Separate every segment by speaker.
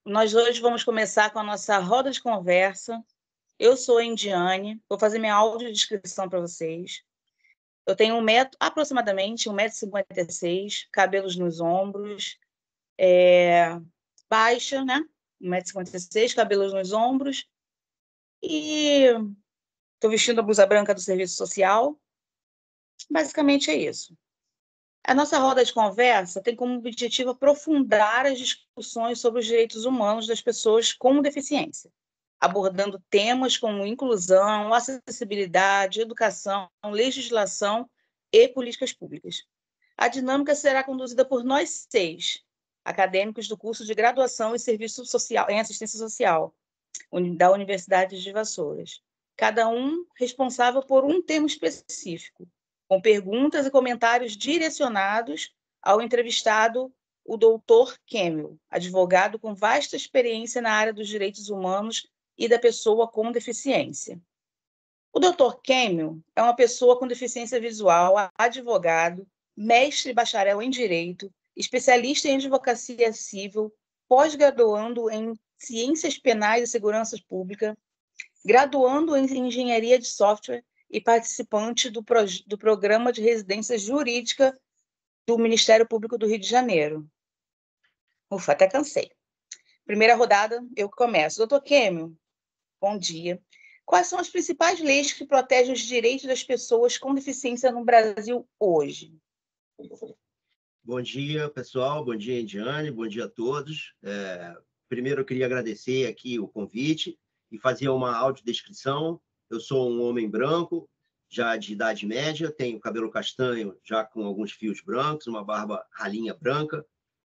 Speaker 1: Nós hoje vamos começar com a nossa roda de conversa. Eu sou a Indiane, vou fazer minha audiodescrição para vocês. Eu tenho aproximadamente 1,56 m, cabelos nos ombros, baixa, né? 1,56 m, cabelos nos ombros, e estou vestindo a blusa branca do serviço social. Basicamente é isso. A nossa roda de conversa tem como objetivo aprofundar as discussões sobre os direitos humanos das pessoas com deficiência, abordando temas como inclusão, acessibilidade, educação, legislação e políticas públicas. A dinâmica será conduzida por nós 6, acadêmicos do curso de graduação em Serviço Social, em Assistência Social, da Universidade de Vassouras. Cada um responsável por um tema específico, com perguntas e comentários direcionados ao entrevistado, o Dr. Kemel, advogado com vasta experiência na área dos direitos humanos e da pessoa com deficiência. O Dr. Kemel é uma pessoa com deficiência visual, advogado, mestre e bacharel em Direito, especialista em Advocacia Civil, pós-graduando em Ciências Penais e Segurança Pública, graduando em Engenharia de Software e participante do Programa de Residência Jurídica do Ministério Público do Rio de Janeiro. Ufa, até cansei. Primeira rodada, eu começo. Doutor Kemel, bom dia. Quais são as principais leis que protegem os direitos das pessoas com deficiência no Brasil hoje?
Speaker 2: Bom dia, pessoal. Bom dia, Indiane. Bom dia a todos. Primeiro, eu queria agradecer aqui o convite e fazer uma audiodescrição. Eu sou um homem branco, já de idade média, tenho cabelo castanho, já com alguns fios brancos, uma barba ralinha branca.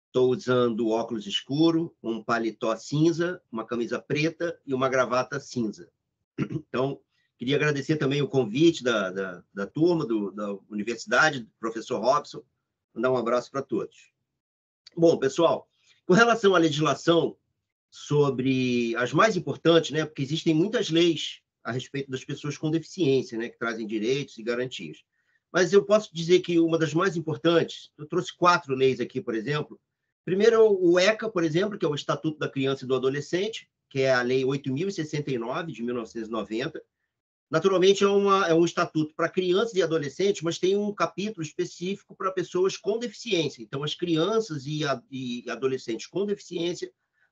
Speaker 2: Estou usando óculos escuro, um paletó cinza, uma camisa preta e uma gravata cinza. Então, queria agradecer também o convite da turma, da universidade, do professor Robson. Mandar um abraço para todos. Bom, pessoal, com relação à legislação sobre as mais importantes, né, porque existem muitas leis a respeito das pessoas com deficiência, né, que trazem direitos e garantias. Mas eu posso dizer que uma das mais importantes, eu trouxe 4 leis aqui, por exemplo. Primeiro, o ECA, por exemplo, que é o Estatuto da Criança e do Adolescente, que é a Lei 8.069, de 1990. Naturalmente, é um estatuto para crianças e adolescentes, mas tem um capítulo específico para pessoas com deficiência. Então, as crianças e adolescentes com deficiência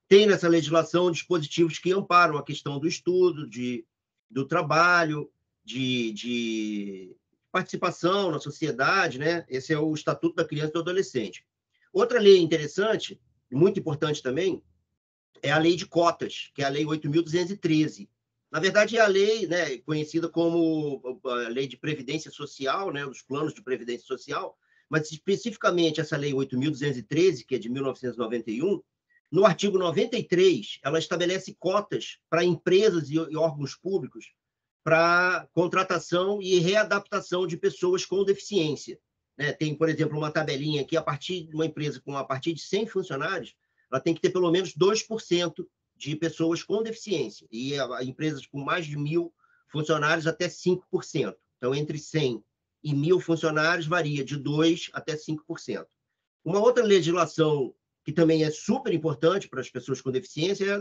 Speaker 2: têm nessa legislação dispositivos que amparam a questão do estudo, do trabalho, de participação na sociedade, né? Esse é o Estatuto da Criança e do Adolescente. Outra lei interessante, muito importante também, é a Lei de Cotas, que é a Lei 8.213. Na verdade, é a lei, né, conhecida como a Lei de Previdência Social, né, os planos de Previdência Social, mas especificamente essa Lei 8.213, que é de 1991, no artigo 93, ela estabelece cotas para empresas e órgãos públicos para contratação e readaptação de pessoas com deficiência. Né? Tem, por exemplo, uma tabelinha aqui, a partir de uma empresa a partir de 100 funcionários, ela tem que ter pelo menos 2% de pessoas com deficiência, e empresas com mais de 1.000 funcionários até 5%. Então, entre 100 e 1.000 funcionários, varia de 2% até 5%. Uma outra legislação que também é super importante para as pessoas com deficiência é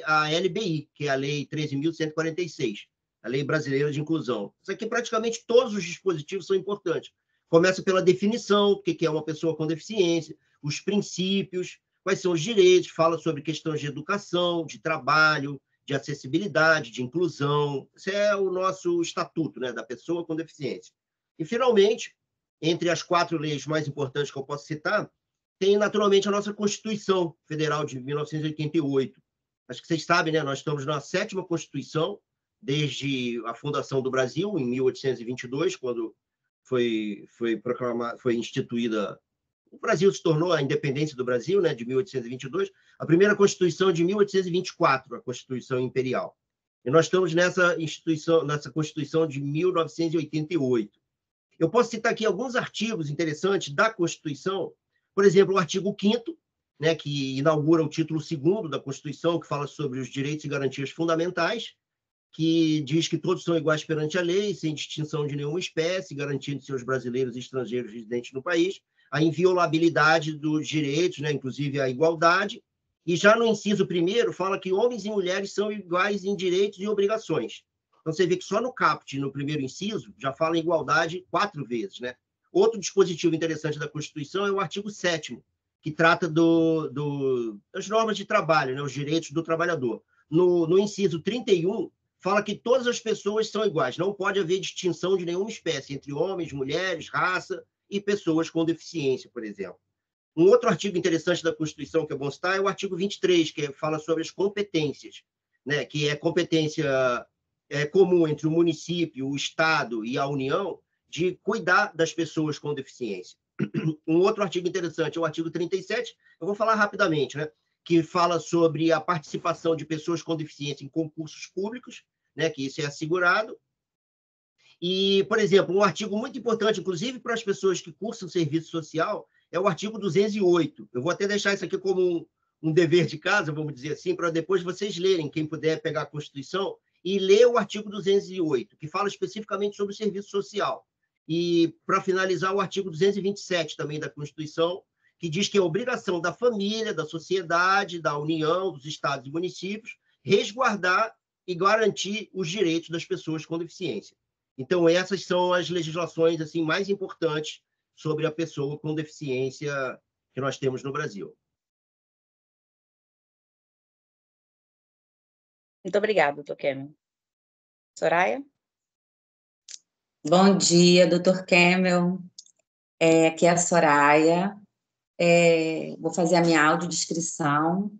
Speaker 2: a LBI, que é a Lei 13.146, a Lei Brasileira de Inclusão. Isso aqui, praticamente todos os dispositivos são importantes. Começa pela definição do que é uma pessoa com deficiência, os princípios, quais são os direitos, fala sobre questões de educação, de trabalho, de acessibilidade, de inclusão. Esse é o nosso estatuto, né, da pessoa com deficiência. E, finalmente, entre as 4 leis mais importantes que eu posso citar, tem, naturalmente, a nossa Constituição Federal de 1988. Acho que vocês sabem, né, nós estamos na 7ª Constituição, desde a fundação do Brasil, em 1822, quando foi instituída. O Brasil se tornou a independência do Brasil, né, de 1822, a primeira Constituição de 1824, a Constituição Imperial. E nós estamos nessa Constituição de 1988. Eu posso citar aqui alguns artigos interessantes da Constituição, por exemplo, o artigo 5º, né, que inaugura o título 2º da Constituição, que fala sobre os direitos e garantias fundamentais, que diz que todos são iguais perante a lei, sem distinção de nenhuma espécie, garantindo-se aos brasileiros e estrangeiros residentes no país a inviolabilidade dos direitos, né, inclusive a igualdade, E já no inciso 1º, fala que homens e mulheres são iguais em direitos e obrigações. Então, você vê que só no caput, no primeiro inciso, já fala em igualdade 4 vezes, né? Outro dispositivo interessante da Constituição é o artigo 7º, que trata das normas de trabalho, né? Os direitos do trabalhador. No inciso 31, fala que todas as pessoas são iguais, não pode haver distinção de nenhuma espécie entre homens, mulheres, raça e pessoas com deficiência, por exemplo. Um outro artigo interessante da Constituição que é bom citar é o artigo 23, que fala sobre as competências, né? Que é competência comum entre o município, o Estado e a União de cuidar das pessoas com deficiência. Um outro artigo interessante é o artigo 37, eu vou falar rapidamente, né? Que fala sobre a participação de pessoas com deficiência em concursos públicos, né? Que isso é assegurado. E, por exemplo, um artigo muito importante, inclusive para as pessoas que cursam serviço social, é o artigo 208. Eu vou até deixar isso aqui como um dever de casa, vamos dizer assim, para depois vocês lerem, quem puder pegar a Constituição, e ler o artigo 208, que fala especificamente sobre o serviço social. E, para finalizar, o artigo 227 também da Constituição, que diz que é obrigação da família, da sociedade, da União, dos estados e municípios, resguardar e garantir os direitos das pessoas com deficiência. Então, essas são as legislações assim mais importantes sobre a pessoa com deficiência que nós temos no Brasil.
Speaker 1: Muito obrigada, doutor Kemmel. Soraya?
Speaker 3: Bom dia, doutor Kemmel. Aqui é a Soraya. Vou fazer a minha audiodescrição.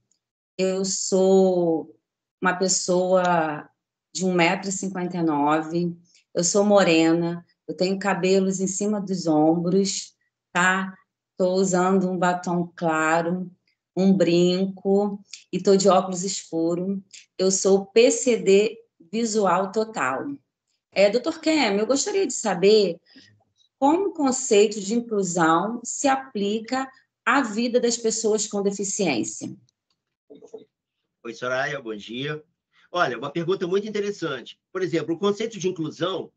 Speaker 3: Eu sou uma pessoa de 1,59 m, eu sou morena, eu tenho cabelos em cima dos ombros, tá? Estou usando um batom claro, um brinco e estou de óculos escuro. Eu sou PCD visual total. Dr. Kemmel, eu gostaria de saber como o conceito de inclusão se aplica à vida das pessoas com deficiência.
Speaker 2: Oi, Soraya, bom dia. Olha, uma pergunta muito interessante. Por exemplo, o conceito de inclusão,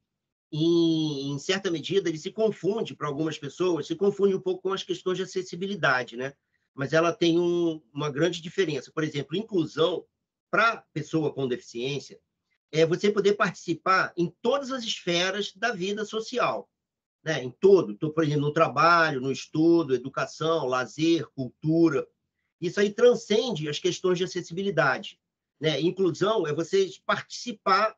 Speaker 2: em certa medida, ele se confunde, para algumas pessoas, se confunde um pouco com as questões de acessibilidade, né? Mas ela tem uma grande diferença. Por exemplo, inclusão, para pessoa com deficiência, é você poder participar em todas as esferas da vida social, né? Em todo, por exemplo, no trabalho, no estudo, educação, lazer, cultura. Isso aí transcende as questões de acessibilidade, né? Inclusão é você participar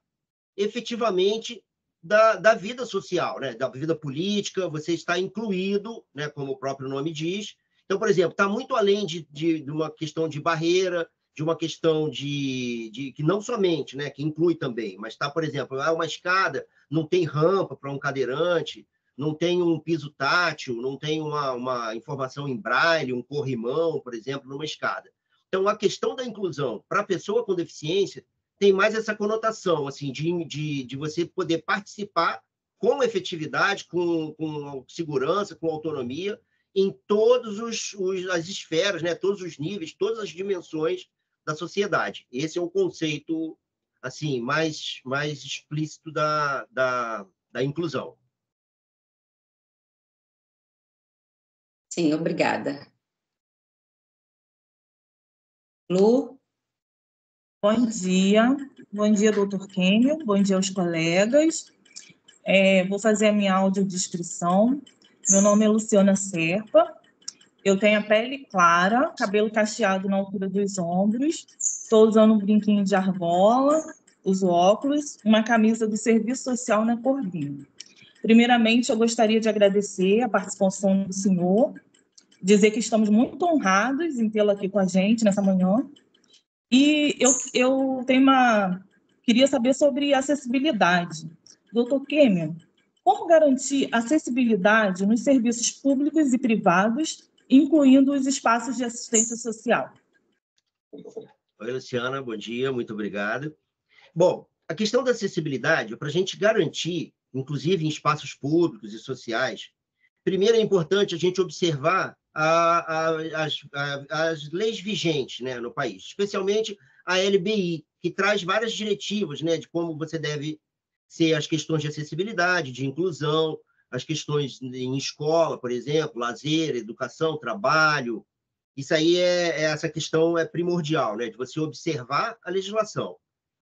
Speaker 2: efetivamente da vida social, né? Da vida política, você está incluído, né? Como o próprio nome diz. Então, por exemplo, está muito além de uma questão de barreira, de uma questão de que não somente, né? Que inclui também, mas está, por exemplo, uma escada, não tem rampa para um cadeirante, não tem um piso tátil, não tem uma informação em braille, um corrimão, por exemplo, numa escada. Então, a questão da inclusão para a pessoa com deficiência tem mais essa conotação assim, de você poder participar com efetividade, com segurança, com autonomia, em todas as esferas, né? Todos os níveis, todas as dimensões da sociedade. Esse é o conceito assim, mais explícito da inclusão.
Speaker 3: Sim, obrigada. Lu?
Speaker 4: Bom dia, doutor Kemmel, bom dia aos colegas. Vou fazer a minha audiodescrição. Meu nome é Luciana Serpa, eu tenho a pele clara, cabelo cacheado na altura dos ombros, estou usando um brinquinho de argola, uso óculos, uma camisa do Serviço Social na cor vinho. Primeiramente, eu gostaria de agradecer a participação do senhor, dizer que estamos muito honrados em tê-lo aqui com a gente nessa manhã. E eu queria saber sobre acessibilidade. Doutor Kemmel, como garantir acessibilidade nos serviços públicos e privados, incluindo os espaços de assistência social?
Speaker 2: Oi, Luciana, bom dia, muito obrigado. Bom, a questão da acessibilidade, para a gente garantir, inclusive em espaços públicos e sociais, primeiro é importante a gente observar as leis vigentes, né, no país, especialmente a LBI, que traz várias diretivas, né, de como você deve ser as questões de acessibilidade, de inclusão, as questões em escola, por exemplo, lazer, educação, trabalho, Isso aí essa questão é primordial, né? De você observar a legislação.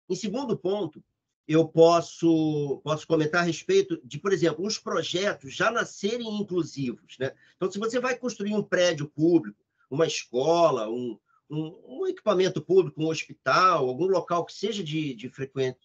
Speaker 2: Em segundo ponto, eu posso comentar a respeito de, por exemplo, os projetos já nascerem inclusivos, né? Então, se você vai construir um prédio público, uma escola, um equipamento público, um hospital, algum local que seja de frequente,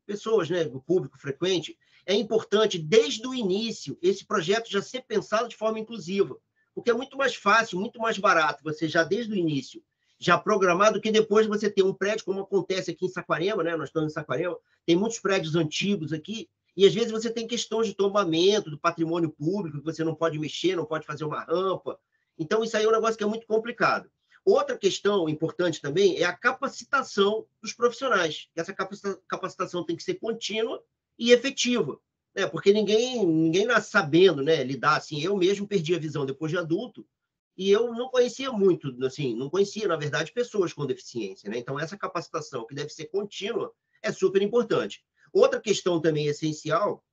Speaker 2: pessoas, né, do público frequente, é importante, desde o início, esse projeto já ser pensado de forma inclusiva, porque é muito mais fácil, muito mais barato, você já desde o início, já programar, do que depois você ter um prédio, como acontece aqui em Saquarema, né? Nós estamos em Saquarema, tem muitos prédios antigos aqui, e às vezes você tem questões de tombamento do patrimônio público, que você não pode mexer, não pode fazer uma rampa. Então, isso aí é um negócio que é muito complicado. Outra questão importante também é a capacitação dos profissionais. Essa capacitação tem que ser contínua e efetiva, né? Porque ninguém nasce sabendo, né, lidar assim. Eu mesmo perdi a visão depois de adulto e eu não conhecia muito, assim, não conhecia, na verdade, pessoas com deficiência, né? Então, essa capacitação, que deve ser contínua, é super importante. Outra questão também essencial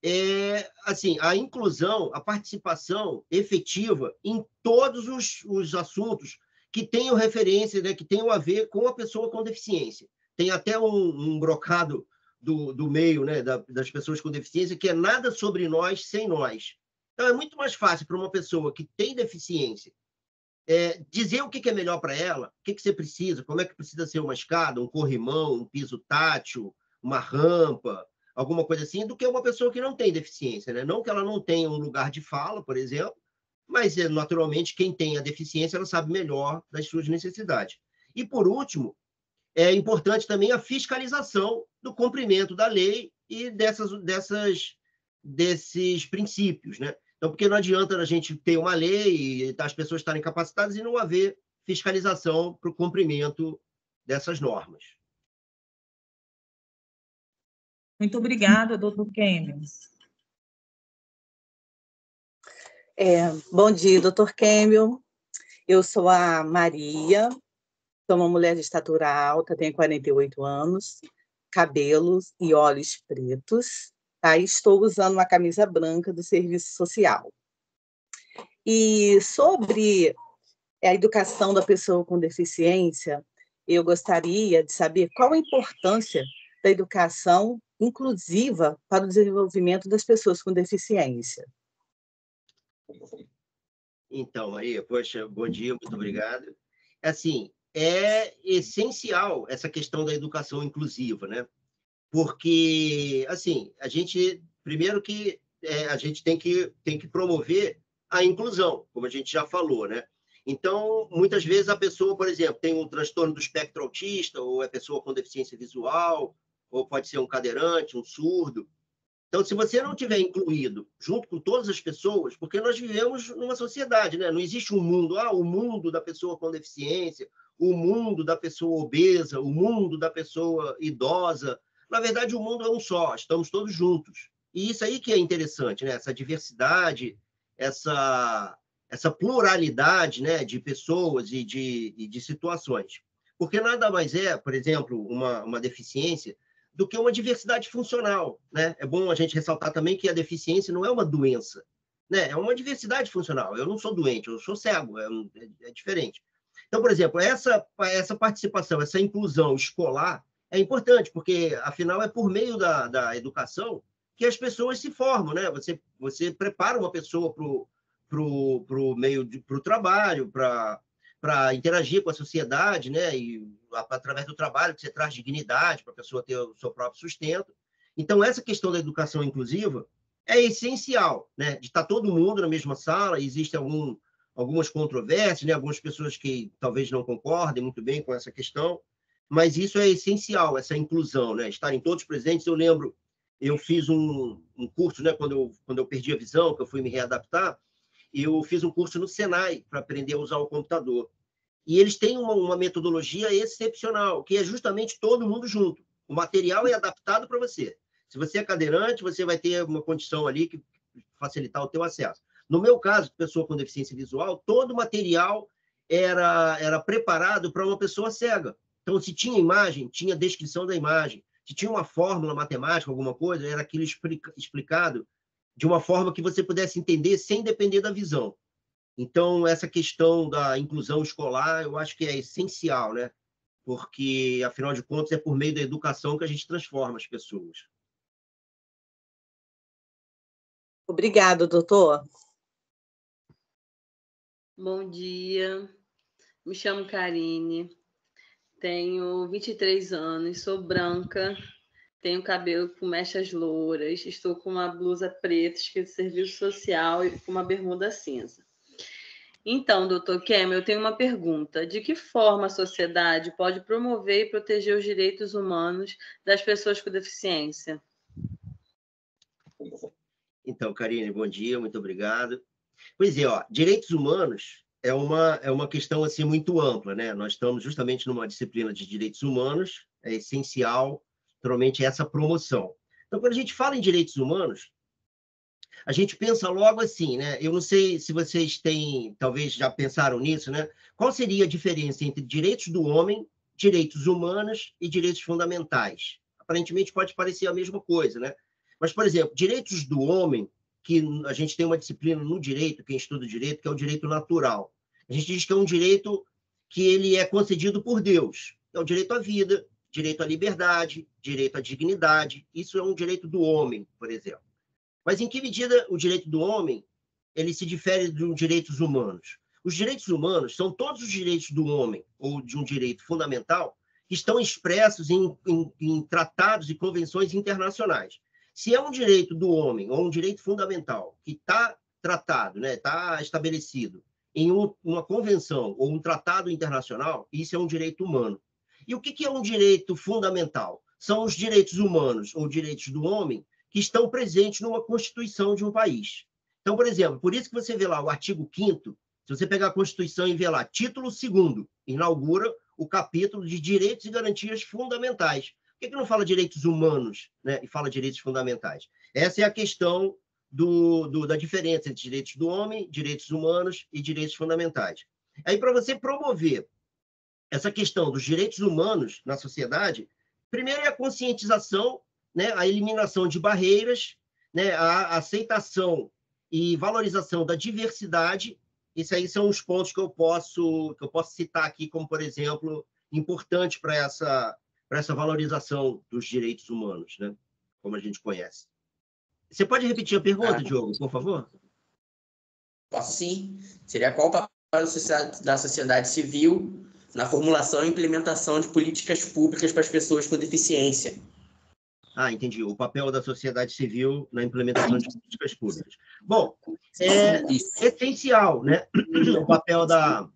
Speaker 2: é, assim, a inclusão, a participação efetiva em todos os assuntos que tenham referência, né, que tenham a ver com a pessoa com deficiência. Tem até um brocado do meio, né, das pessoas com deficiência, que é nada sobre nós sem nós. Então, é muito mais fácil para uma pessoa que tem deficiência dizer o que é melhor para ela, o que você precisa, como é que precisa ser uma escada, um corrimão, um piso tátil, uma rampa, alguma coisa assim, do que uma pessoa que não tem deficiência, né? Não que ela não tenha um lugar de fala, por exemplo, mas, naturalmente, quem tem a deficiência, ela sabe melhor das suas necessidades. E, por último, é importante também a fiscalização do cumprimento da lei e desses princípios, né? Então, porque não adianta a gente ter uma lei e as pessoas estarem capacitadas e não haver fiscalização para o cumprimento dessas normas.
Speaker 4: Muito obrigada, doutor Kêmio.
Speaker 5: Bom dia, doutor Kêmio. Eu sou a Maria, sou uma mulher de estatura alta, tenho 48 anos, cabelos e olhos pretos, tá? Estou usando uma camisa branca do serviço social. E sobre a educação da pessoa com deficiência, eu gostaria de saber qual a importância da educação inclusiva para o desenvolvimento das pessoas com deficiência.
Speaker 2: Então, Maria, poxa, bom dia, muito obrigado. Assim, é essencial essa questão da educação inclusiva, né? Porque, assim, primeiro que a gente tem que promover a inclusão, como a gente já falou, né? Então, muitas vezes a pessoa, por exemplo, tem um transtorno do espectro autista, ou é pessoa com deficiência visual, ou pode ser um cadeirante, um surdo. Então, se você não tiver incluído junto com todas as pessoas, porque nós vivemos numa sociedade, né? Não existe um mundo, o mundo da pessoa com deficiência, o mundo da pessoa obesa, o mundo da pessoa idosa. Na verdade, o mundo é um só, estamos todos juntos. E isso aí que é interessante, né? Essa diversidade, essa pluralidade, né, de pessoas e de situações. Porque nada mais é, por exemplo, uma deficiência do que uma diversidade funcional, né? É bom a gente ressaltar também que a deficiência não é uma doença, né? É uma diversidade funcional. Eu não sou doente, eu sou cego, é diferente. Então, por exemplo, essa participação, essa inclusão escolar é importante, porque, afinal, é por meio da educação que as pessoas se formam, né? Você prepara uma pessoa para o trabalho, para interagir com a sociedade, né? E através do trabalho que você traz dignidade para a pessoa ter o seu próprio sustento. Então, essa questão da educação inclusiva é essencial, né? De estar todo mundo na mesma sala, existem algumas controvérsias, né? Algumas pessoas que talvez não concordem muito bem com essa questão, mas isso é essencial, essa inclusão, né? Estarem todos presentes. Eu lembro, eu fiz um curso, né? Quando eu perdi a visão, que eu fui me readaptar, eu fiz um curso no Senai para aprender a usar o computador. E eles têm uma metodologia excepcional, que é justamente todo mundo junto. O material é adaptado para você. Se você é cadeirante, você vai ter uma condição ali que facilitar o teu acesso. No meu caso, pessoa com deficiência visual, todo o material era preparado para uma pessoa cega. Então, se tinha imagem, tinha descrição da imagem. Se tinha uma fórmula matemática, alguma coisa, era aquilo explicado de uma forma que você pudesse entender sem depender da visão. Então, essa questão da inclusão escolar, eu acho que é essencial, né? Porque, afinal de contas, é por meio da educação que a gente transforma as pessoas.
Speaker 5: Obrigado, doutor.
Speaker 6: Bom dia, me chamo Karine, tenho 23 anos, sou branca, tenho cabelo com mechas louras, estou com uma blusa preta, escrito serviço social e com uma bermuda cinza. Então, doutor Kemer, eu tenho uma pergunta. De que forma a sociedade pode promover e proteger os direitos humanos das pessoas com deficiência?
Speaker 2: Então, Karine, bom dia, muito obrigado. Pois é, ó, direitos humanos é uma questão assim, muito ampla, né? Nós estamos justamente numa disciplina de direitos humanos, é essencial, naturalmente, essa promoção. Então, quando a gente fala em direitos humanos, a gente pensa logo assim, né? Eu não sei se vocês têm, talvez já pensaram nisso, né? Qual seria a diferença entre direitos do homem, direitos humanos e direitos fundamentais? Aparentemente pode parecer a mesma coisa, né? Mas, por exemplo, direitos do homem, que a gente tem uma disciplina no direito, quem estuda direito, que é o direito natural. A gente diz que é um direito que ele é concedido por Deus. É o direito à vida, direito à liberdade, direito à dignidade. Isso é um direito do homem, por exemplo. Mas em que medida o direito do homem ele se difere dos direitos humanos? Os direitos humanos são todos os direitos do homem, ou de um direito fundamental, que estão expressos em tratados e convenções internacionais. Se é um direito do homem, ou um direito fundamental, que está tratado, né, está estabelecido em uma convenção ou um tratado internacional, isso é um direito humano. E o que é um direito fundamental? São os direitos humanos ou direitos do homem que estão presentes numa Constituição de um país. Então, por exemplo, por isso que você vê lá o artigo 5º, se você pegar a Constituição e ver lá, título 2º, inaugura o capítulo de direitos e garantias fundamentais. Por que não fala direitos humanos, né, e fala direitos fundamentais? Essa é a questão da diferença entre direitos do homem, direitos humanos e direitos fundamentais. Aí, para você promover essa questão dos direitos humanos na sociedade, primeiro é a conscientização, né, a eliminação de barreiras, né, a aceitação e valorização da diversidade. Isso aí são os pontos que eu posso citar aqui como, por exemplo, importante para essa valorização dos direitos humanos, né, como a gente conhece. Você pode repetir a pergunta, Diogo, por favor?
Speaker 7: Posso sim. Seria qual o papel da sociedade civil na formulação e implementação de políticas públicas para as pessoas com deficiência?
Speaker 2: Entendi. O papel da sociedade civil na implementação de políticas públicas. Bom, é essencial, né? O papel da...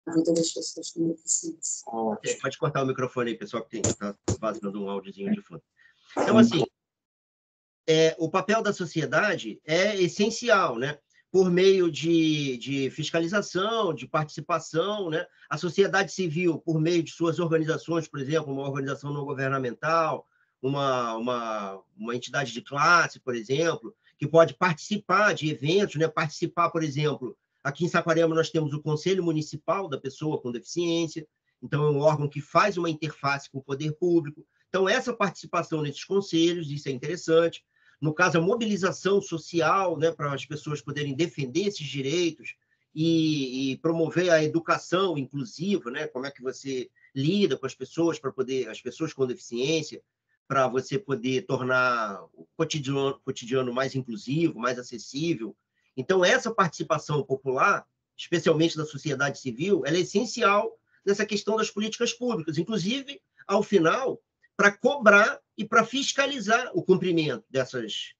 Speaker 3: das pessoas com deficiência.
Speaker 2: Pode cortar o microfone aí, pessoal, que está vazando um áudiozinho de fundo. Então, assim, o papel da sociedade é essencial, né? Por meio de fiscalização, de participação, né? A sociedade civil, por meio de suas organizações, por exemplo, uma organização não governamental, uma entidade de classe, por exemplo, que pode participar de eventos, né? Participar, por exemplo, aqui em Saquarema nós temos o Conselho Municipal da Pessoa com Deficiência, então é um órgão que faz uma interface com o poder público. Então, essa participação nesses conselhos, isso é interessante. No caso, a mobilização social, né, para as pessoas poderem defender esses direitos e promover a educação inclusiva, né, como é que você lida com as pessoas as pessoas com deficiência, para você poder tornar o cotidiano mais inclusivo, mais acessível. Então, essa participação popular, especialmente da sociedade civil, ela é essencial nessa questão das políticas públicas, inclusive, ao final, para cobrar e para fiscalizar o cumprimento desses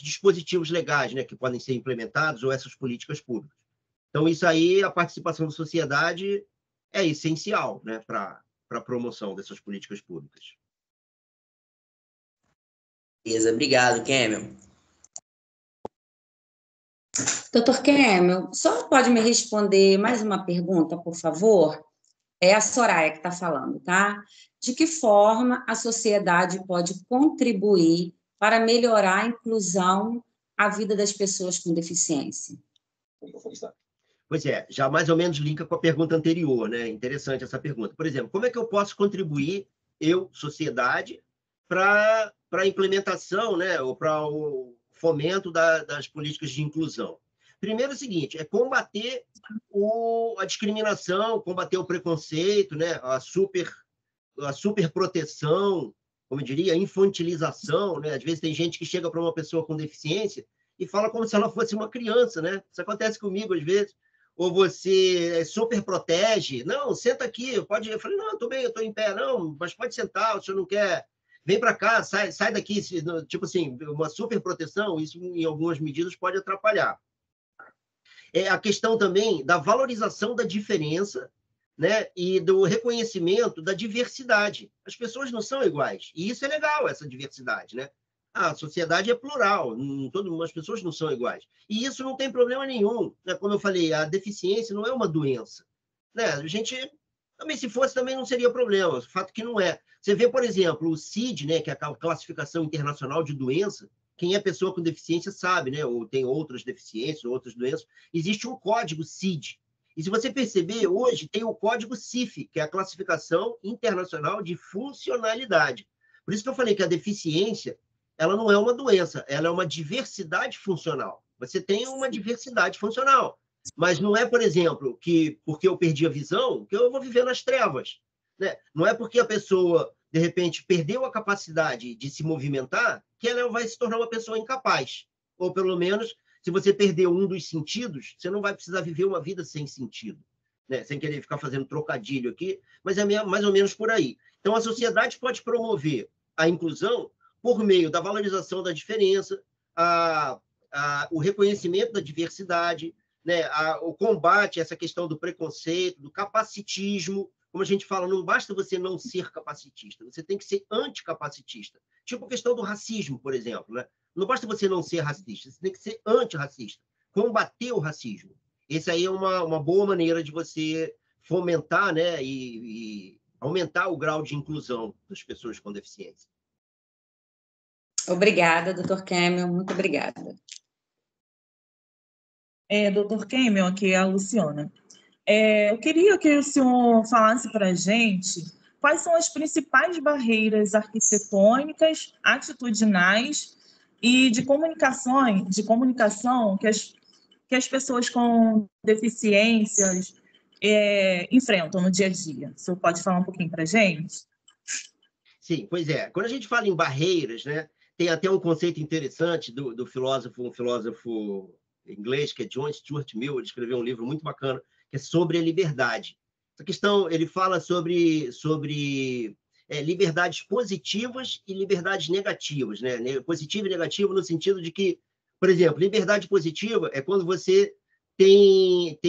Speaker 2: dispositivos legais, né, que podem ser implementados, ou essas políticas públicas. Então, isso aí, a participação da sociedade é essencial, né, para a promoção dessas políticas públicas.
Speaker 7: Beleza, obrigado, Kemer.
Speaker 3: Doutor Kemer, só pode me responder mais uma pergunta, por favor? É a Soraya que está falando, tá? De que forma a sociedade pode contribuir para melhorar a inclusão, a vida das pessoas com deficiência?
Speaker 2: Pois é, já mais ou menos linka com a pergunta anterior, né? Interessante essa pergunta. Por exemplo, como é que eu posso contribuir, sociedade, para a implementação, né? Ou para o fomento das políticas de inclusão? Primeiro é o seguinte, é combater a discriminação, combater o preconceito, né? A superproteção, como eu diria, a infantilização, né? Às vezes tem gente que chega para uma pessoa com deficiência e fala como se ela fosse uma criança, né? Isso acontece comigo às vezes. Ou você super protege. Não, senta aqui, pode ir. Eu falei, não, estou bem, eu estou em pé. Não, mas pode sentar, o senhor não quer. Vem para cá, sai daqui. Tipo assim, uma super proteção, isso em algumas medidas pode atrapalhar. É a questão também da valorização da diferença, né? E do reconhecimento da diversidade. As pessoas não são iguais. E isso é legal, essa diversidade, né? A sociedade é plural, as pessoas não são iguais. E isso não tem problema nenhum. Né? Como eu falei, a deficiência não é uma doença. Né? A gente, também se fosse, também não seria problema. O fato que não é. Você vê, por exemplo, o CID, né, que é a classificação internacional de doença, quem é pessoa com deficiência sabe, né? Ou tem outras deficiências, outras doenças. Existe um código CID. E se você perceber, hoje tem o código CIF, que é a classificação internacional de funcionalidade. Por isso que eu falei que a deficiência ela não é uma doença, ela é uma diversidade funcional. Você tem uma diversidade funcional, mas não é, por exemplo, que porque eu perdi a visão, que eu vou viver nas trevas. Né? Não é porque a pessoa, de repente, perdeu a capacidade de se movimentar, que ela vai se tornar uma pessoa incapaz. Ou, pelo menos, se você perdeu um dos sentidos, você não vai precisar viver uma vida sem sentido. Né? Sem querer ficar fazendo trocadilho aqui, mas é mais ou menos por aí. Então, a sociedade pode promover a inclusão por meio da valorização da diferença, o reconhecimento da diversidade, né, o combate a essa questão do preconceito, do capacitismo. Como a gente fala, não basta você não ser capacitista, você tem que ser anticapacitista. Tipo a questão do racismo, por exemplo. Né? Não basta você não ser racista, você tem que ser antirracista, combater o racismo. Essa aí é uma boa maneira de você fomentar, né, e aumentar o grau de inclusão das pessoas com deficiência.
Speaker 3: Obrigada, doutor Kemmel, muito obrigada.
Speaker 4: Doutor Kemmel, aqui é a Luciana. Eu queria que o senhor falasse para a gente quais são as principais barreiras arquitetônicas, atitudinais e de comunicação que as pessoas com deficiências enfrentam no dia a dia. O senhor pode falar um pouquinho para a gente?
Speaker 2: Sim, pois é. Quando a gente fala em barreiras, né, tem até um conceito interessante do filósofo, um filósofo inglês, que é John Stuart Mill, ele escreveu um livro muito bacana, que é sobre a liberdade. Essa questão, ele fala sobre liberdades positivas e liberdades negativas. Né? Positivo e negativo no sentido de que, por exemplo, liberdade positiva é quando você tem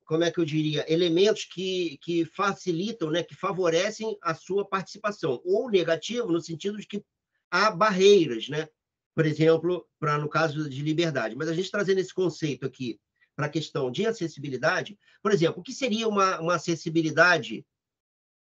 Speaker 2: como é que eu diria, elementos que facilitam, né, que favorecem a sua participação. Ou negativo no sentido de que há barreiras, né? Por exemplo, no caso de liberdade. Mas a gente trazendo esse conceito aqui para a questão de acessibilidade, por exemplo, o que seria uma acessibilidade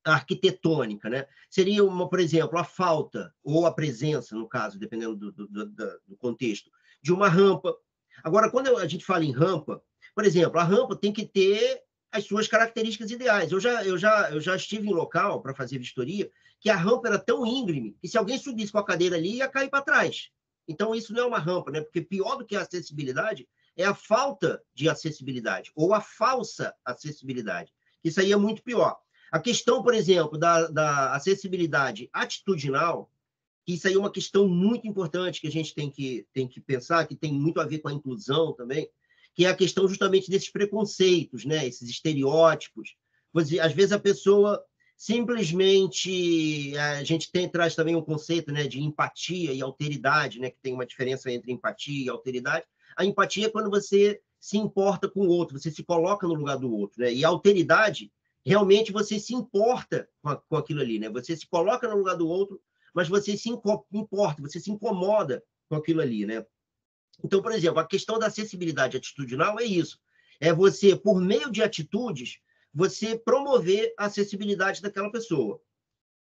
Speaker 2: arquitetônica, né? Seria, por exemplo, a falta ou a presença, no caso, dependendo do contexto, de uma rampa. Agora, quando a gente fala em rampa, por exemplo, a rampa tem que ter as suas características ideais. Eu já estive em local para fazer vistoria que a rampa era tão íngreme que se alguém subisse com a cadeira ali, ia cair para trás. Então, isso não é uma rampa, né? Porque pior do que a acessibilidade é a falta de acessibilidade ou a falsa acessibilidade. Isso aí é muito pior. A questão, por exemplo, da acessibilidade atitudinal, isso aí é uma questão muito importante que a gente tem que pensar, que tem muito a ver com a inclusão também, que é a questão justamente desses preconceitos, né? Esses estereótipos. Às vezes a pessoa simplesmente... A gente traz também um conceito, né, de empatia e alteridade, né, que tem uma diferença entre empatia e alteridade. A empatia é quando você se importa com o outro, você se coloca no lugar do outro. Né? E a alteridade, realmente, você se importa com aquilo ali. Né? Você se coloca no lugar do outro, mas você se importa, você se incomoda com aquilo ali. Né? Então, por exemplo, a questão da acessibilidade atitudinal é isso. É você, por meio de atitudes, você promover a acessibilidade daquela pessoa.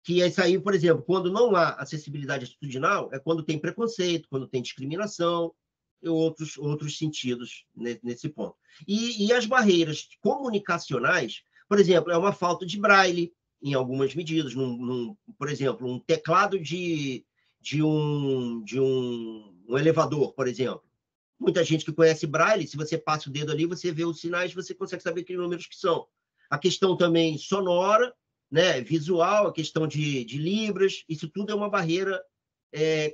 Speaker 2: Que é isso aí, por exemplo, quando não há acessibilidade atitudinal, é quando tem preconceito, quando tem discriminação e outros sentidos nesse ponto. E as barreiras comunicacionais, por exemplo, é uma falta de braille, em algumas medidas. Por exemplo, um teclado de um elevador, por exemplo. Muita gente que conhece Braille, se você passa o dedo ali, você vê os sinais, você consegue saber que números que são. A questão também sonora, né, visual, a questão de libras, isso tudo é uma barreira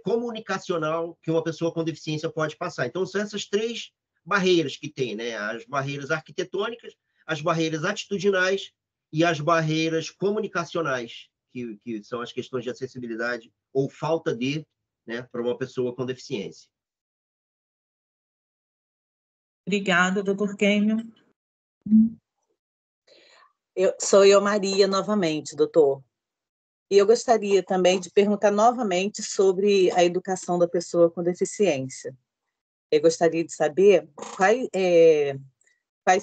Speaker 2: comunicacional que uma pessoa com deficiência pode passar. Então, são essas 3 barreiras que tem, né? As barreiras arquitetônicas, as barreiras atitudinais e as barreiras comunicacionais, que são as questões de acessibilidade ou falta de, né, para uma pessoa com deficiência.
Speaker 4: Obrigada, doutor Kêmio.
Speaker 5: Sou eu, Maria, novamente, doutor. E eu gostaria também de perguntar novamente sobre a educação da pessoa com deficiência. Eu gostaria de saber quais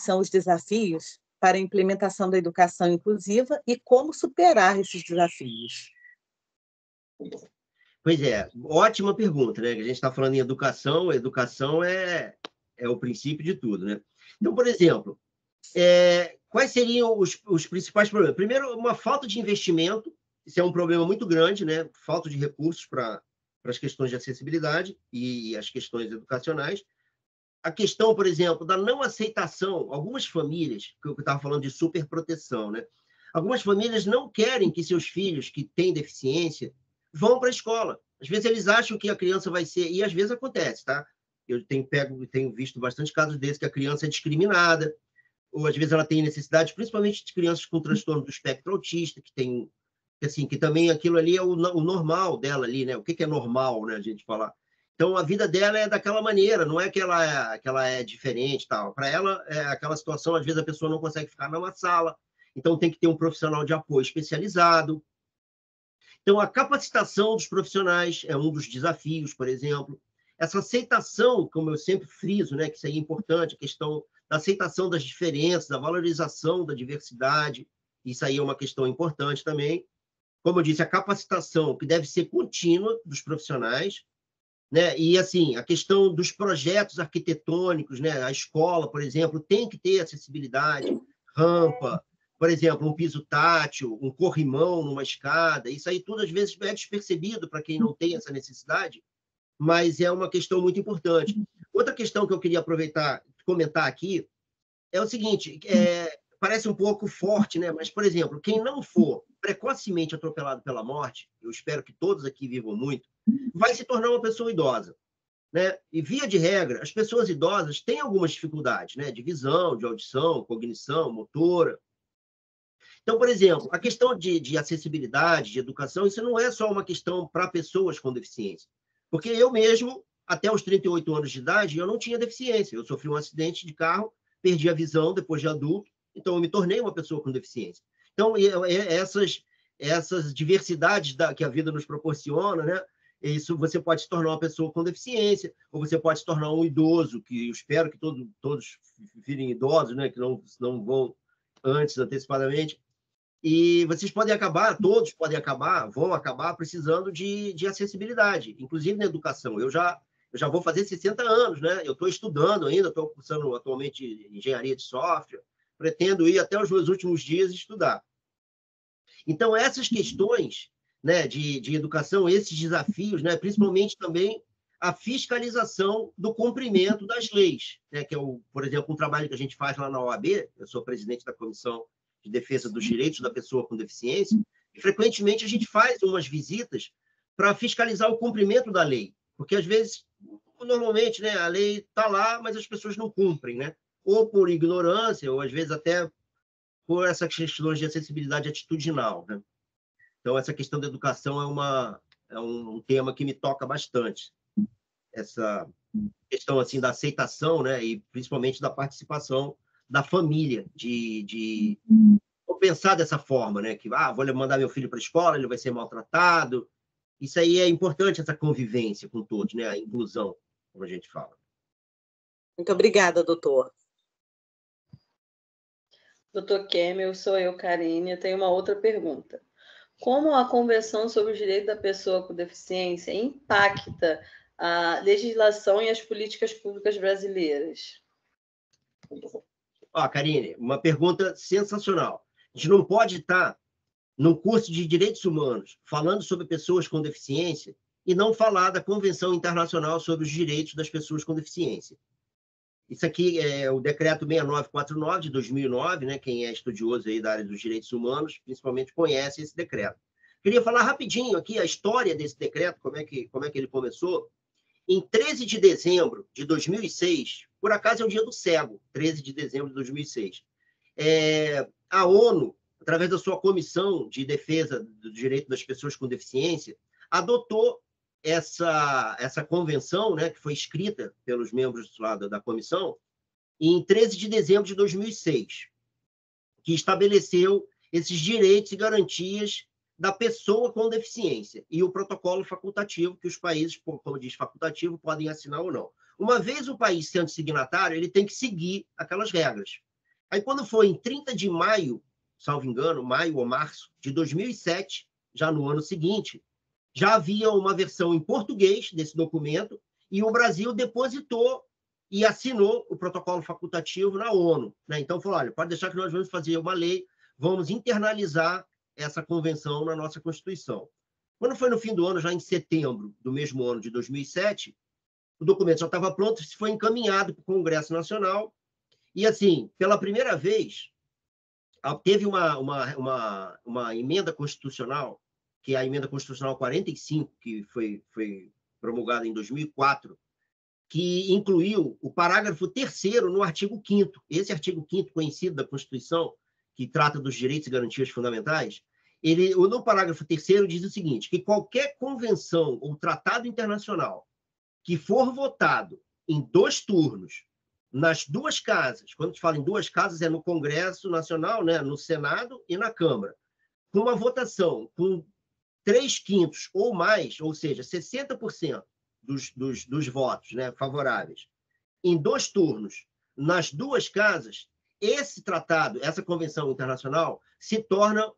Speaker 5: são os desafios para a implementação da educação inclusiva e como superar esses desafios.
Speaker 2: Pois é, ótima pergunta, né? A gente está falando em educação, a educação é o princípio de tudo, né? Então, por exemplo, quais seriam os principais problemas? Primeiro, uma falta de investimento, isso é um problema muito grande, né? Falta de recursos para as questões de acessibilidade e as questões educacionais. A questão, por exemplo, da não aceitação, algumas famílias, que eu estava falando de superproteção, né? Algumas famílias não querem que seus filhos que têm deficiência vão para a escola. Às vezes eles acham que a criança vai ser, e às vezes acontece, tá? Eu tenho visto bastante casos desses que a criança é discriminada, ou às vezes ela tem necessidade, principalmente de crianças com transtorno do espectro autista, que também aquilo ali é o normal dela ali, né? O que é normal, né, a gente falar? Então, a vida dela é daquela maneira, não é que ela é diferente, tal. Para ela, é aquela situação, às vezes a pessoa não consegue ficar numa sala, então tem que ter um profissional de apoio especializado. Então, a capacitação dos profissionais é um dos desafios, por exemplo. Essa aceitação, como eu sempre friso, né, que isso aí é importante, a questão da aceitação das diferenças, da valorização da diversidade, isso aí é uma questão importante também. Como eu disse, a capacitação, que deve ser contínua dos profissionais, né? E, assim, a questão dos projetos arquitetônicos, né? A escola, por exemplo, tem que ter acessibilidade, rampa, por exemplo, um piso tátil, um corrimão numa escada, isso aí tudo, às vezes, é despercebido para quem não tem essa necessidade, mas é uma questão muito importante. Outra questão que eu queria aproveitar e comentar aqui é o seguinte, parece um pouco forte, né? Mas, por exemplo, quem não for precocemente atropelado pela morte, eu espero que todos aqui vivam muito, vai se tornar uma pessoa idosa, né? E, via de regra, as pessoas idosas têm algumas dificuldades, né? De visão, de audição, cognição, motora. Então, por exemplo, a questão de acessibilidade, de educação, isso não é só uma questão para pessoas com deficiência. Porque eu mesmo, até os 38 anos de idade, eu não tinha deficiência. Eu sofri um acidente de carro, perdi a visão depois de adulto, então eu me tornei uma pessoa com deficiência. Então, essas diversidades que a vida nos proporciona, né? Isso, você pode se tornar uma pessoa com deficiência, ou você pode se tornar um idoso, que eu espero que todos virem idosos, né? Que não vão antes, antecipadamente. E vocês podem acabar, todos vão acabar precisando de acessibilidade, inclusive na educação. Eu já vou fazer 60 anos, né? Eu estou estudando ainda, estou cursando atualmente engenharia de software, pretendo ir até os meus últimos dias estudar. Então, essas questões, né, de educação, esses desafios, né, principalmente também a fiscalização do cumprimento das leis, né, que é, por exemplo, um trabalho que a gente faz lá na OAB, eu sou presidente da Comissão de Defesa dos Direitos da Pessoa com Deficiência, e frequentemente a gente faz umas visitas para fiscalizar o cumprimento da lei, porque às vezes, normalmente, né, a lei está lá, mas as pessoas não cumprem, né? Ou por ignorância, ou às vezes até por essas questões de acessibilidade atitudinal, né? Então, essa questão da educação é um tema que me toca bastante. Essa questão assim da aceitação, né, e principalmente da participação da família, de pensar dessa forma, né, que vou mandar meu filho para a escola, ele vai ser maltratado. Isso aí é importante, essa convivência com todos, né, a inclusão, como a gente fala.
Speaker 5: Muito obrigada, doutor.
Speaker 6: Doutor Kêmio, sou eu, Karine. Eu tenho uma outra pergunta. Como a Convenção sobre os Direitos da Pessoa com Deficiência impacta a legislação e as políticas públicas brasileiras?
Speaker 2: Karine, uma pergunta sensacional. A gente não pode estar num curso de Direitos Humanos falando sobre pessoas com deficiência e não falar da Convenção Internacional sobre os Direitos das Pessoas com Deficiência. Isso aqui é o Decreto 6949 de 2009, né? Quem é estudioso aí da área dos direitos humanos, principalmente conhece esse decreto. Queria falar rapidinho aqui a história desse decreto, como é que ele começou. Em 13 de dezembro de 2006, por acaso é o dia do cego, 13 de dezembro de 2006, a ONU, através da sua Comissão de Defesa do Direito das Pessoas com Deficiência, adotou essa convenção, né, que foi escrita pelos membros lá da comissão, em 13 de dezembro de 2006, que estabeleceu esses direitos e garantias da pessoa com deficiência e o protocolo facultativo que os países, como diz facultativo, podem assinar ou não. Uma vez o país sendo signatário, ele tem que seguir aquelas regras. Aí, quando foi em 30 de maio, salvo engano, maio ou março de 2007, já no ano seguinte, já havia uma versão em português desse documento e o Brasil depositou e assinou o protocolo facultativo na ONU, né? Então, falou, olha, pode deixar que nós vamos fazer uma lei, vamos internalizar essa convenção na nossa Constituição. Quando foi no fim do ano, já em setembro do mesmo ano de 2007, o documento já estava pronto, foi encaminhado para o Congresso Nacional e, assim, pela primeira vez, teve uma emenda constitucional, que é a Emenda Constitucional 45, que foi promulgada em 2004, que incluiu o parágrafo 3º no artigo 5º. Esse artigo 5º, conhecido da Constituição, que trata dos direitos e garantias fundamentais, no parágrafo 3º diz o seguinte, que qualquer convenção ou tratado internacional que for votado em 2 turnos, nas 2 casas, quando a gente fala em 2 casas, é no Congresso Nacional, né, no Senado e na Câmara, com uma votação com 3/5 ou mais, ou seja, 60% dos votos, né, favoráveis, em 2 turnos, nas 2 casas, esse tratado, essa convenção internacional, se torna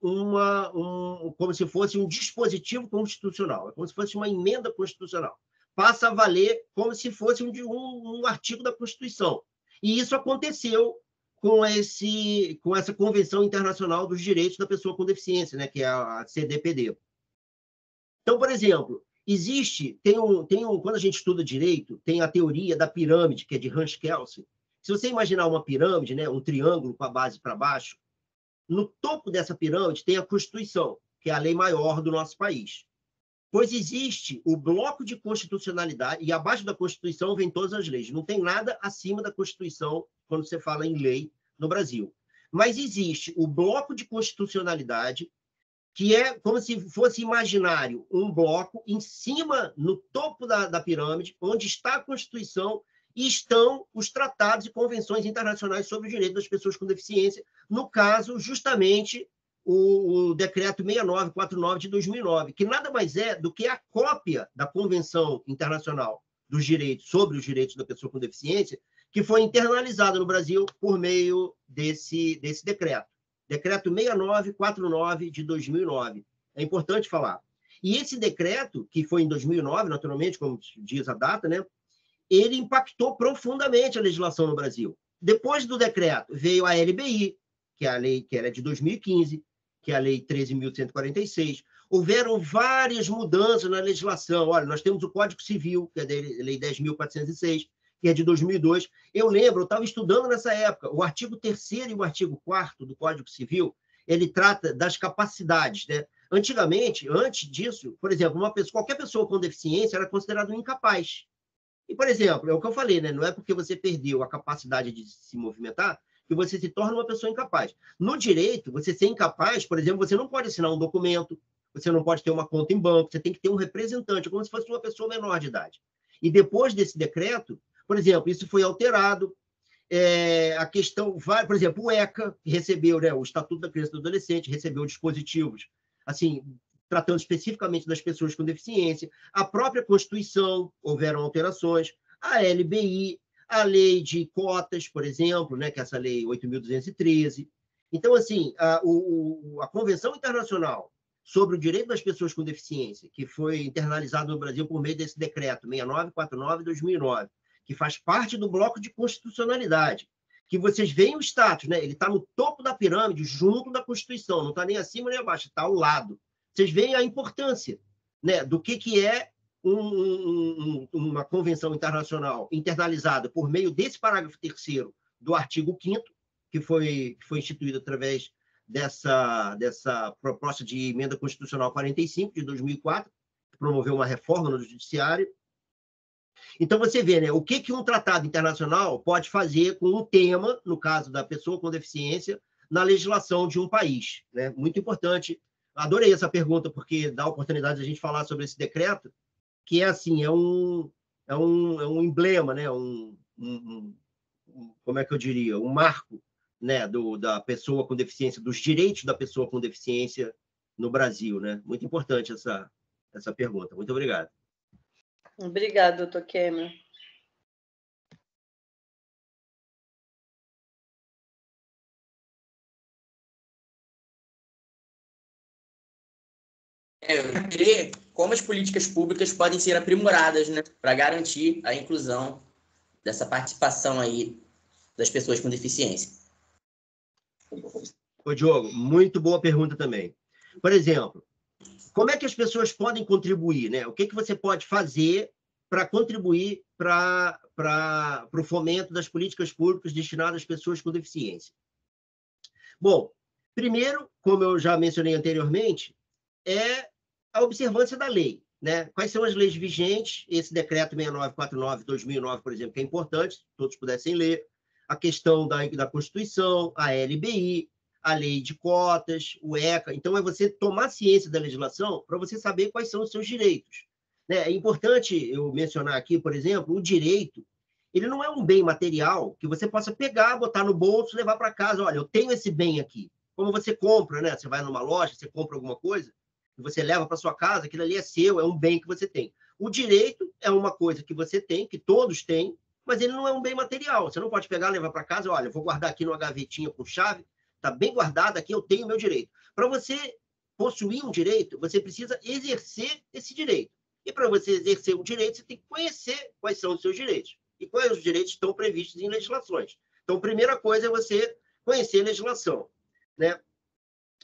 Speaker 2: como se fosse um dispositivo constitucional, é como se fosse uma emenda constitucional. Passa a valer como se fosse um artigo da Constituição. E isso aconteceu com essa Convenção Internacional dos Direitos da Pessoa com Deficiência, né, que é a CDPD. Então, por exemplo, quando a gente estuda direito, tem a teoria da pirâmide, que é de Hans Kelsen. Se você imaginar uma pirâmide, né, um triângulo com a base para baixo, no topo dessa pirâmide tem a Constituição, que é a lei maior do nosso país. Pois existe o bloco de constitucionalidade, e abaixo da Constituição vem todas as leis. Não tem nada acima da Constituição quando você fala em lei no Brasil. Mas existe o bloco de constitucionalidade, que é como se fosse imaginário um bloco em cima, no topo da pirâmide, onde está a Constituição e estão os tratados e convenções internacionais sobre o direito das pessoas com deficiência, no caso, justamente, o Decreto 6949 de 2009, que nada mais é do que a cópia da Convenção Internacional dos Direitos sobre os Direitos da Pessoa com Deficiência, que foi internalizada no Brasil por meio desse decreto. Decreto 6949 de 2009. É importante falar. E esse decreto, que foi em 2009, naturalmente, como diz a data, né, ele impactou profundamente a legislação no Brasil. Depois do decreto, veio a LBI, que é a lei que era de 2015, que é a Lei 13.146. Houveram várias mudanças na legislação. Olha, nós temos o Código Civil, que é a Lei 10.406, que é de 2002. Eu lembro, eu estava estudando nessa época, o artigo 3º e o artigo 4º do Código Civil, ele trata das capacidades, né? Antigamente, antes disso, por exemplo, qualquer pessoa com deficiência era considerada um incapaz. E, por exemplo, é o que eu falei, né? Não é porque você perdeu a capacidade de se movimentar que você se torna uma pessoa incapaz. No direito, você ser incapaz, por exemplo, você não pode assinar um documento, você não pode ter uma conta em banco, você tem que ter um representante, como se fosse uma pessoa menor de idade. E depois desse decreto, por exemplo, isso foi alterado, a questão, por exemplo, o ECA, que recebeu, né, o Estatuto da Criança e do Adolescente, recebeu dispositivos, assim, tratando especificamente das pessoas com deficiência, a própria Constituição, houveram alterações, a LBI, a lei de cotas, por exemplo, né, que é essa lei 8.213. Então, assim, a Convenção Internacional sobre o Direito das Pessoas com Deficiência, que foi internalizada no Brasil por meio desse decreto 6949 de 2009, que faz parte do bloco de constitucionalidade, que vocês veem o status, né? Ele está no topo da pirâmide, junto da Constituição, não está nem acima nem abaixo, está ao lado. Vocês veem a importância, né, do que é uma convenção internacional internalizada por meio desse parágrafo 3º do artigo 5º, que foi instituído através dessa proposta de emenda constitucional 45 de 2004, que promoveu uma reforma no judiciário. Então, você vê, né, o que um tratado internacional pode fazer com um tema, no caso da pessoa com deficiência, na legislação de um país, né? Muito importante. Adorei essa pergunta, porque dá a oportunidade de a gente falar sobre esse decreto, que é assim, é um emblema, né? Como é que eu diria? Um marco, né, da pessoa com deficiência, dos direitos da pessoa com deficiência no Brasil, né? Muito importante essa pergunta. Muito obrigado.
Speaker 6: Obrigada, doutor Cameron.
Speaker 7: Eu queria como as políticas públicas podem ser aprimoradas, né, para garantir a inclusão dessa participação aí das pessoas com deficiência.
Speaker 2: Ô, Diogo, muito boa pergunta também. Por exemplo, como é que as pessoas podem contribuir, né? O que você pode fazer para contribuir para o fomento das políticas públicas destinadas às pessoas com deficiência? Bom, primeiro, como eu já mencionei anteriormente, é a observância da lei, né? Quais são as leis vigentes? Esse decreto 6949/2009, por exemplo, que é importante, todos pudessem ler. A questão da Constituição, a LBI, a lei de cotas, o ECA. Então, é você tomar ciência da legislação para você saber quais são os seus direitos, né? É importante eu mencionar aqui, por exemplo, o direito, ele não é um bem material que você possa pegar, botar no bolso, levar para casa. Olha, eu tenho esse bem aqui. Como você compra, né? Você vai numa loja, você compra alguma coisa, e você leva para sua casa, aquilo ali é seu, é um bem que você tem. O direito é uma coisa que você tem, que todos têm, mas ele não é um bem material. Você não pode pegar, levar para casa, olha, eu vou guardar aqui numa gavetinha com chave, está bem guardado aqui, eu tenho o meu direito. Para você possuir um direito, você precisa exercer esse direito. E para você exercer um direito, você tem que conhecer quais são os seus direitos e quais os direitos estão previstos em legislações. Então, a primeira coisa é você conhecer a legislação, né?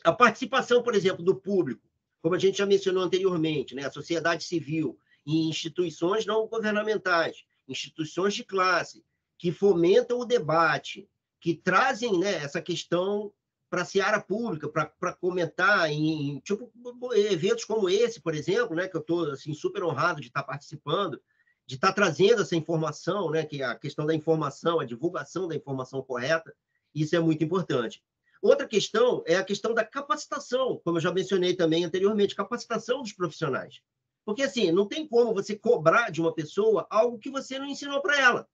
Speaker 2: A participação, por exemplo, do público, como a gente já mencionou anteriormente, né? A sociedade civil em instituições não governamentais, instituições de classe, que fomentam o debate, que trazem, né, essa questão para a seara pública, para comentar em tipo, eventos como esse, por exemplo, né, que eu estou assim, super honrado de estar participando, de estar trazendo essa informação, né, que é a questão da informação, a divulgação da informação correta, isso é muito importante. Outra questão é a questão da capacitação, como eu já mencionei também anteriormente, capacitação dos profissionais. Porque, assim, não tem como você cobrar de uma pessoa algo que você não ensinou para ela,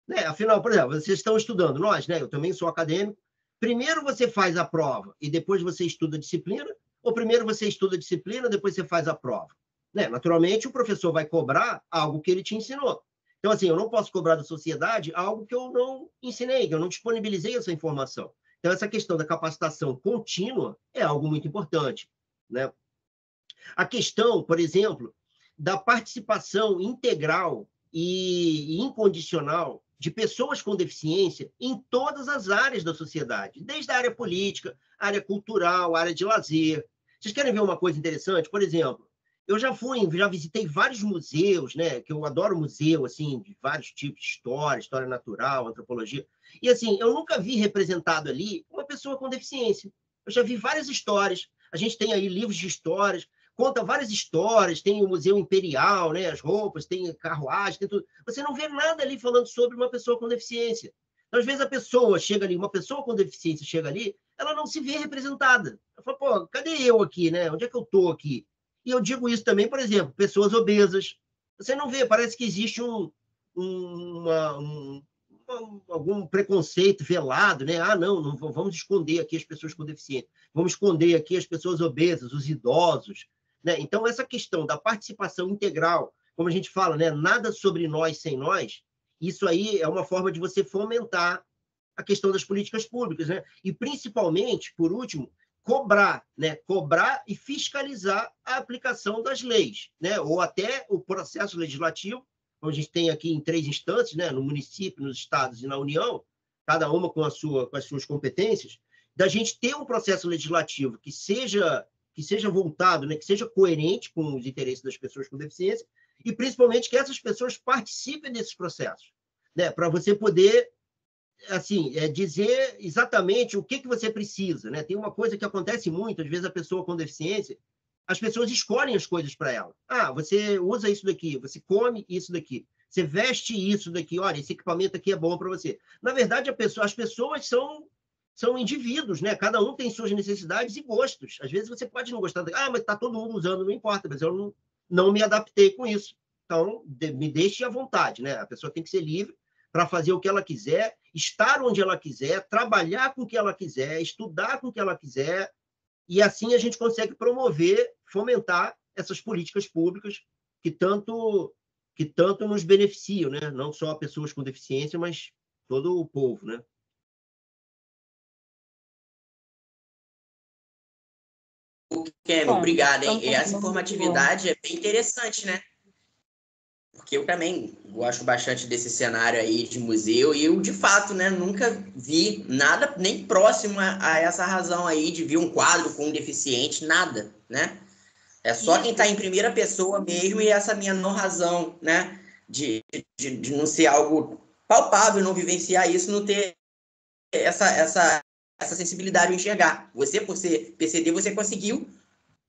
Speaker 2: né? Afinal, por exemplo, vocês estão estudando, nós, né? Eu também sou acadêmico. Primeiro você faz a prova e depois você estuda a disciplina, ou primeiro você estuda a disciplina, depois você faz a prova, né? Naturalmente, o professor vai cobrar algo que ele te ensinou. Então, assim, eu não posso cobrar da sociedade algo que eu não ensinei, que eu não disponibilizei essa informação. Então, essa questão da capacitação contínua é algo muito importante, né? A questão, por exemplo, da participação integral e incondicional de pessoas com deficiência em todas as áreas da sociedade, desde a área política, área cultural, área de lazer. Vocês querem ver uma coisa interessante? Por exemplo, eu já visitei vários museus, né? Que eu adoro museu, assim, de vários tipos de história natural, antropologia. E, assim, eu nunca vi representado ali uma pessoa com deficiência. Eu já vi várias histórias. A gente tem aí livros de histórias, conta várias histórias, tem o Museu Imperial, né? As roupas, tem carruagem, tem tudo. Você não vê nada ali falando sobre uma pessoa com deficiência. Então, às vezes, a pessoa chega ali, uma pessoa com deficiência chega ali, ela não se vê representada. Ela fala, pô, cadê eu aqui, né? Onde é que eu estou aqui? E eu digo isso também, por exemplo, pessoas obesas. Você não vê, parece que existe algum preconceito velado, né? Ah, não vamos esconder aqui as pessoas com deficiência, vamos esconder aqui as pessoas obesas, os idosos, né? Então, essa questão da participação integral, como a gente fala, né? Nada sobre nós sem nós, isso aí é uma forma de você fomentar a questão das políticas públicas, né? E, principalmente, por último, cobrar, né? Cobrar e fiscalizar a aplicação das leis, né? Ou até o processo legislativo, como a gente tem aqui em 3 instâncias, né? No município, nos estados e na União, cada uma com as suas competências, da gente ter um processo legislativo que seja voltado, né? Que seja coerente com os interesses das pessoas com deficiência e principalmente que essas pessoas participem desses processos, né? Para você poder assim, dizer exatamente o que você precisa, né? Tem uma coisa que acontece muito, às vezes a pessoa com deficiência, as pessoas escolhem as coisas para ela. Ah, você usa isso daqui, você come isso daqui, você veste isso daqui, olha, esse equipamento aqui é bom para você. Na verdade, as pessoas são indivíduos, né? Cada um tem suas necessidades e gostos. Às vezes você pode não gostar, mas está todo mundo usando, não importa, mas eu não me adaptei com isso. Então, me deixe à vontade, né? A pessoa tem que ser livre para fazer o que ela quiser, estar onde ela quiser, trabalhar com o que ela quiser, estudar com o que ela quiser, e assim a gente consegue promover, fomentar essas políticas públicas que tanto nos beneficiam, né? Não só pessoas com deficiência, mas todo o povo, né?
Speaker 7: Kêmio, obrigado, hein? E essa informatividade é bem interessante, né? Porque eu também gosto bastante desse cenário aí de museu e eu, de fato, né, nunca vi nada nem próximo a essa razão aí de ver um quadro com um deficiente, nada, né? É só quem está em primeira pessoa mesmo e essa minha não razão, né, de não ser algo palpável, não vivenciar isso, não ter essa sensibilidade de enxergar. Você, por ser PCD, você conseguiu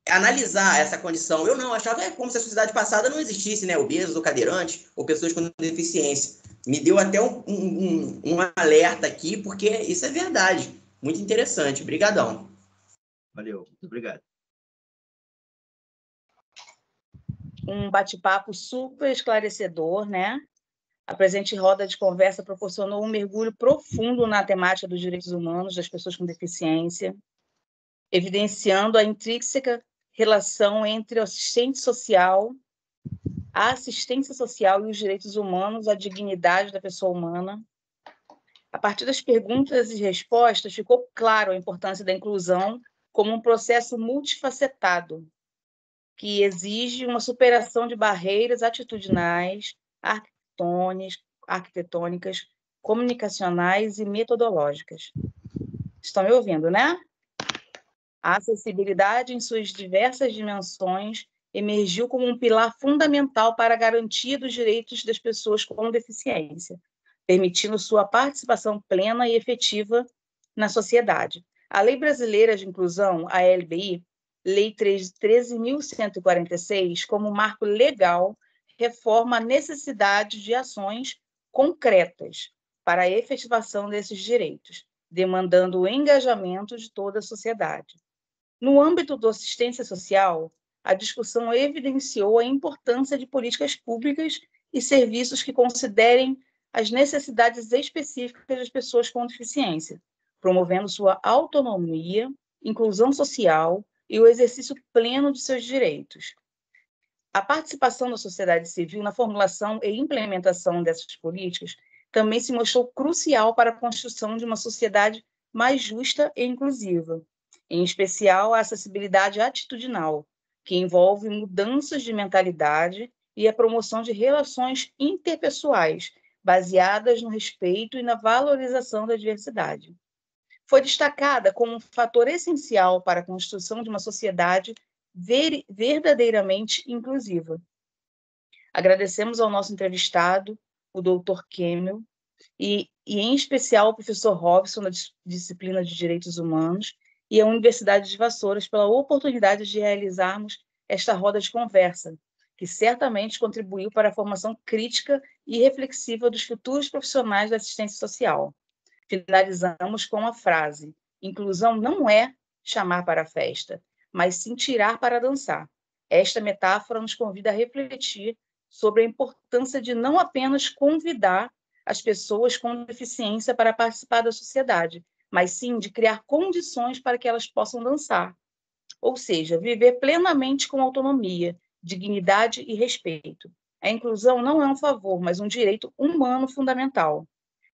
Speaker 7: analisar essa condição. Eu não, achava como se a sociedade passada não existisse, né? Obesos ou cadeirantes, ou pessoas com deficiência. Me deu até um alerta aqui, porque isso é verdade. Muito interessante. Obrigadão.
Speaker 2: Valeu, muito obrigado.
Speaker 1: Um bate-papo super esclarecedor, né? A presente roda de conversa proporcionou um mergulho profundo na temática dos direitos humanos das pessoas com deficiência, evidenciando a intrínseca relação entre a assistência social e os direitos humanos, a dignidade da pessoa humana. A partir das perguntas e respostas, ficou claro a importância da inclusão como um processo multifacetado, que exige uma superação de barreiras atitudinais, arquitetônicas, comunicacionais e metodológicas. Estão me ouvindo, né? A acessibilidade, em suas diversas dimensões, emergiu como um pilar fundamental para a garantia dos direitos das pessoas com deficiência, permitindo sua participação plena e efetiva na sociedade. A Lei Brasileira de Inclusão, a LBI, Lei 13.146, como marco legal, reforma a necessidade de ações concretas para a efetivação desses direitos, demandando o engajamento de toda a sociedade. No âmbito da assistência social, a discussão evidenciou a importância de políticas públicas e serviços que considerem as necessidades específicas das pessoas com deficiência, promovendo sua autonomia, inclusão social e o exercício pleno de seus direitos. A participação da sociedade civil na formulação e implementação dessas políticas também se mostrou crucial para a construção de uma sociedade mais justa e inclusiva, em especial a acessibilidade atitudinal, que envolve mudanças de mentalidade e a promoção de relações interpessoais, baseadas no respeito e na valorização da diversidade. Foi destacada como um fator essencial para a construção de uma sociedade verdadeiramente inclusiva. Agradecemos ao nosso entrevistado, o Dr. Kêmio, e em especial ao professor Robson, da disciplina de Direitos Humanos, e à Universidade de Vassouras pela oportunidade de realizarmos esta roda de conversa, que certamente contribuiu para a formação crítica e reflexiva dos futuros profissionais da assistência social. Finalizamos com a frase: inclusão não é chamar para a festa, mas sim tirar para dançar. Esta metáfora nos convida a refletir sobre a importância de não apenas convidar as pessoas com deficiência para participar da sociedade, mas sim de criar condições para que elas possam dançar. Ou seja, viver plenamente com autonomia, dignidade e respeito. A inclusão não é um favor, mas um direito humano fundamental.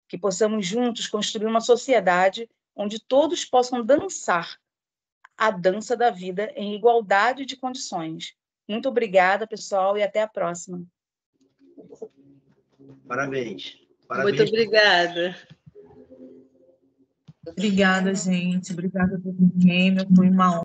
Speaker 1: Que possamos juntos construir uma sociedade onde todos possam dançar a dança da vida em igualdade de condições. Muito obrigada, pessoal, e até a próxima.
Speaker 2: Parabéns.
Speaker 6: Muito obrigada.
Speaker 4: Obrigada, gente. Obrigada pelo prêmio. Foi uma honra.